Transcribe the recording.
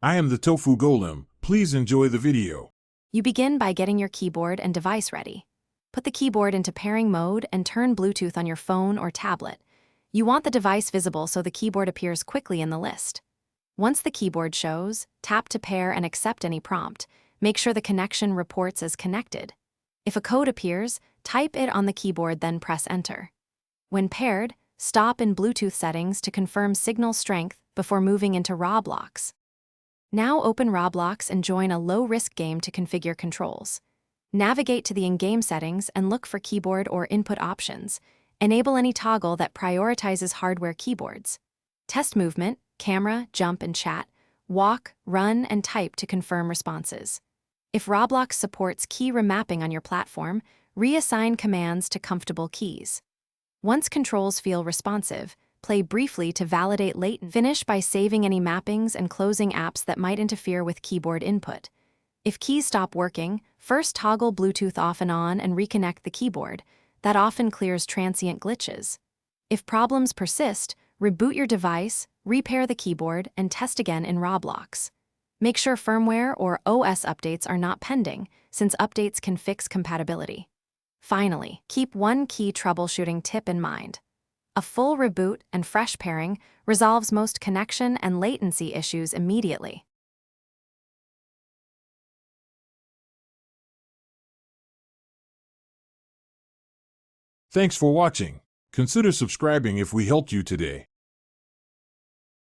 I am the Tofu Golem. Please enjoy the video. You begin by getting your keyboard and device ready. Put the keyboard into pairing mode and turn Bluetooth on your phone or tablet. You want the device visible so the keyboard appears quickly in the list. Once the keyboard shows, tap to pair and accept any prompt. Make sure the connection reports as connected. If a code appears, type it on the keyboard, then press enter. When paired, stop in Bluetooth settings to confirm signal strength before moving into Roblox. Now open Roblox and join a low-risk game to configure controls. Navigate to the in-game settings and look for keyboard or input options. Enable any toggle that prioritizes hardware keyboards. Test movement, camera, jump, and chat. Walk, run, and type to confirm responses. If Roblox supports key remapping on your platform, reassign commands to comfortable keys. Once controls feel responsive, play briefly to validate latency. Finish by saving any mappings and closing apps that might interfere with keyboard input. If keys stop working, first toggle Bluetooth off and on and reconnect the keyboard. That often clears transient glitches. If problems persist, reboot your device, repair the keyboard, and test again in Roblox. Make sure firmware or OS updates are not pending, since updates can fix compatibility. Finally, keep one key troubleshooting tip in mind. A full reboot and fresh pairing resolves most connection and latency issues immediately. Thanks for watching. Consider subscribing if we helped you today.